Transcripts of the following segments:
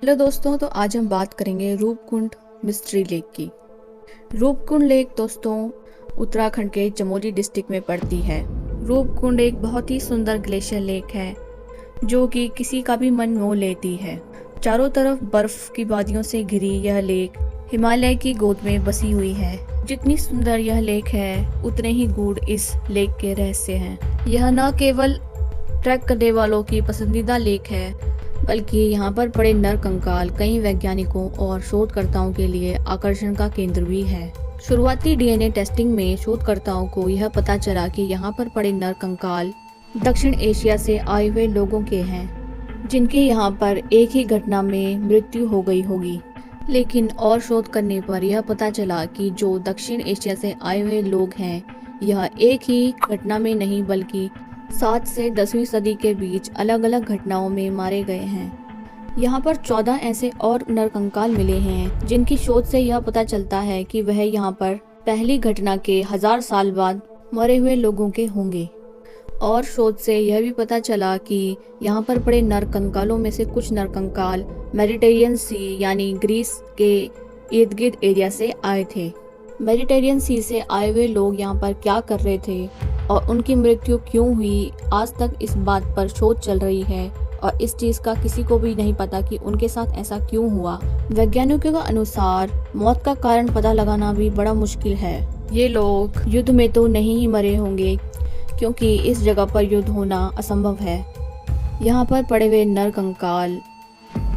Hello दोस्तों, तो आज हम बात करेंगे रूपकुंड मिस्ट्री लेक की। रूपकुंड लेक दोस्तों उत्तराखंड के चमोली डिस्ट्रिक्ट में पड़ती है। रूपकुंड एक बहुत ही सुंदर ग्लेशियर लेक है जो कि किसी का भी मन मोह लेती है। चारों तरफ बर्फ की वादियों से घिरी यह लेक हिमालय की गोद में बसी हुई है। जितनी सुंदर यह लेक है उतने ही गूढ़ इस लेक के रहस्य हैं। यह न केवल ट्रैक करने वालों की पसंदीदा लेक है बल्कि यहाँ पर पड़े नर कंकाल कई वैज्ञानिकों और शोधकर्ताओं के लिए आकर्षण का केंद्र भी है। शुरुआती डीएनए टेस्टिंग में शोधकर्ताओं को यह पता चला कि यहाँ पर पड़े नर कंकाल दक्षिण एशिया से आए हुए लोगों के हैं जिनकी यहाँ पर एक ही घटना में मृत्यु हो गई होगी। लेकिन और शोध करने पर यह पता चला कि जो दक्षिण एशिया से आए हुए लोग हैं यह एक ही घटना में नहीं बल्कि 7 से 10वीं सदी के बीच अलग अलग घटनाओं में मारे गए हैं। यहाँ पर 14 ऐसे और नरकंकाल मिले हैं जिनकी शोध से यह पता चलता है कि वह यहाँ पर पहली घटना के 1000 साल बाद मरे हुए लोगों के होंगे। और शोध से यह भी पता चला कि यहाँ पर पड़े नरकंकालों में से कुछ नरकंकाल मेडिटेरियन सी यानी ग्रीस के इर्द गिर्द एरिया से आए थे। मेडिटेरियन सी से आए हुए लोग यहाँ पर क्या कर रहे थे और उनकी मृत्यु क्यों हुई, आज तक इस बात पर शोध चल रही है और इस चीज का किसी को भी नहीं पता कि उनके साथ ऐसा क्यों हुआ। वैज्ञानिकों के अनुसार मौत का कारण पता लगाना भी बड़ा मुश्किल है। ये लोग युद्ध में तो नहीं ही मरे होंगे क्योंकि इस जगह पर युद्ध होना असंभव है। यहाँ पर पड़े हुए नर कंकाल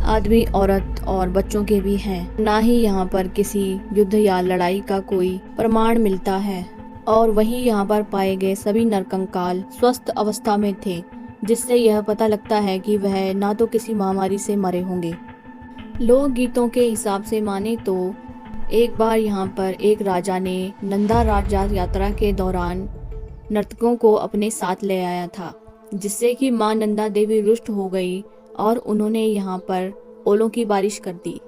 आदमी, औरत और बच्चों के भी हैं। ना ही यहाँ पर किसी युद्ध या लड़ाई का कोई प्रमाण मिलता है और वहीं यहाँ पर पाए गए सभी नरकंकाल स्वस्थ अवस्था में थे, जिससे यह पता लगता है कि वह ना तो किसी महामारी से मरे होंगे। लोक गीतों के हिसाब से माने तो एक बार यहाँ पर एक राजा ने नंदा राजा यात्रा के दौरान नर्तकों को अपने साथ ले आया था, जिससे कि मां नंदा देवी रुष्ट हो गई और उन्होंने यहाँ पर ओलों की बारिश कर दी,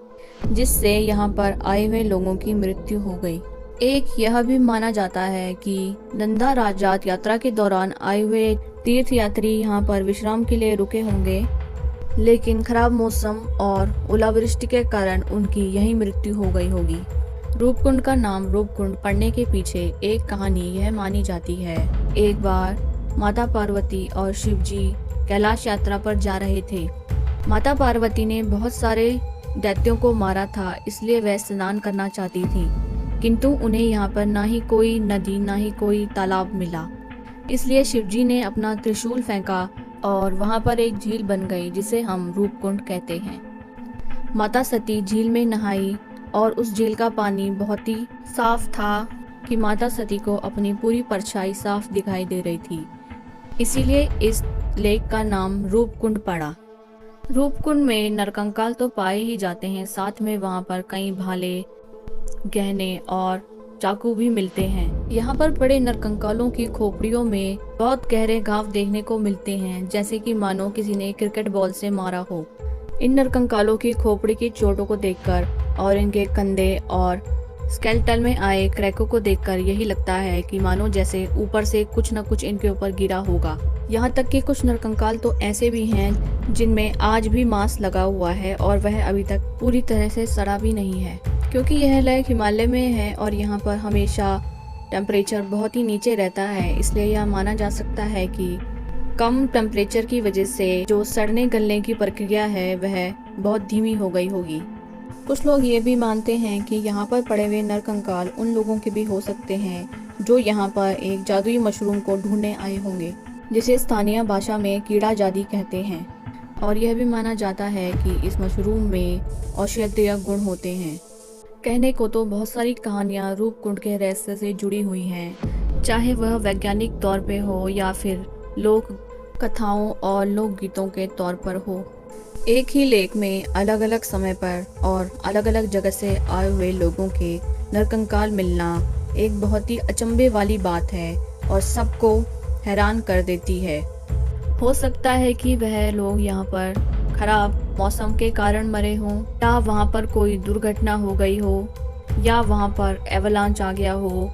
जिससे यहाँ पर आए हुए लोगों की मृत्यु हो गई। एक यह भी माना जाता है कि नंदा राजात यात्रा के दौरान आए हुए तीर्थयात्री यहाँ पर विश्राम के लिए रुके होंगे, लेकिन खराब मौसम और ओलावृष्टि के कारण उनकी यही मृत्यु हो गई होगी। रूपकुंड का नाम रूपकुंड पड़ने के पीछे एक कहानी यह मानी जाती है। एक बार माता पार्वती और शिव जी कैलाश यात्रा पर जा रहे थे। माता पार्वती ने बहुत सारे दैत्यों को मारा था, इसलिए वह स्नान करना चाहती थी, किंतु उन्हें यहाँ पर ना ही कोई नदी ना ही कोई तालाब मिला। इसलिए शिवजी ने अपना त्रिशूल फेंका और वहाँ पर एक झील बन गई जिसे हम रूपकुंड कहते हैं। माता सती झील में नहाई और उस झील का पानी बहुत ही साफ था कि माता सती को अपनी पूरी परछाई साफ दिखाई दे रही थी। इसीलिए इस लेक का नाम रूपकुंड पड़ा। रूपकुंड में नरकंकाल तो पाए ही जाते हैं, साथ में वहाँ पर कई भाले, गहने और चाकू भी मिलते हैं। यहाँ पर पड़े नरकंकालों की खोपड़ियों में बहुत गहरे घाव देखने को मिलते हैं, जैसे कि मानो किसी ने क्रिकेट बॉल से मारा हो। इन नरकंकालों की खोपड़ी की चोटों को देखकर और इनके कंधे और स्केलेटल में आए क्रैकों को देखकर यही लगता है कि मानो जैसे ऊपर से कुछ न कुछ इनके ऊपर गिरा होगा। यहाँ तक कि कुछ नरकंकाल तो ऐसे भी हैं जिनमें आज भी मांस लगा हुआ है और वह अभी तक पूरी तरह से सड़ा भी नहीं है, क्योंकि यह लेक हिमालय में है और यहाँ पर हमेशा टेम्परेचर बहुत ही नीचे रहता है। इसलिए यह माना जा सकता है कि कम टेम्परेचर की वजह से जो सड़ने गलने की प्रक्रिया है वह बहुत धीमी हो गई होगी। कुछ लोग ये भी मानते हैं कि यहाँ पर पड़े हुए नरकंकाल उन लोगों के भी हो सकते हैं जो यहाँ पर एक जादुई मशरूम को ढूंढने आए होंगे, जिसे स्थानीय भाषा में कीड़ा जादी कहते हैं। और यह भी माना जाता है कि इस मशरूम में औषधीय गुण होते हैं। कहने को तो बहुत सारी कहानियाँ रूपकुंड के रहस्य से जुड़ी हुई हैं, चाहे वह वैज्ञानिक तौर पे हो या फिर लोक कथाओं और लोकगीतों के तौर पर हो। एक ही लेक में अलग अलग समय पर और अलग अलग जगह से आए हुए लोगों के नरकंकाल मिलना एक बहुत ही अचंभे वाली बात है और सबको हैरान कर देती है। हो सकता है कि वह लोग यहाँ पर खराब मौसम के कारण मरे हों, या वहाँ पर कोई दुर्घटना हो गई हो, या वहाँ पर एवलांच आ गया हो।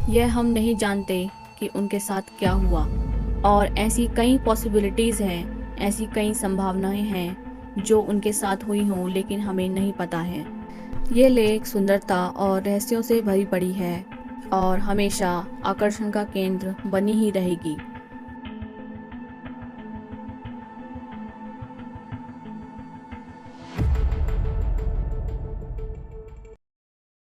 यह हम नहीं जानते कि उनके साथ क्या हुआ। और ऐसी कई पॉसिबिलिटीज़ हैं, ऐसी कई संभावनाएं हैं जो उनके साथ हुई हों लेकिन हमें नहीं पता है। ये लेक सुंदरता और रहस्यों से भरी पड़ी है और हमेशा आकर्षण का केंद्र बनी ही रहेगी।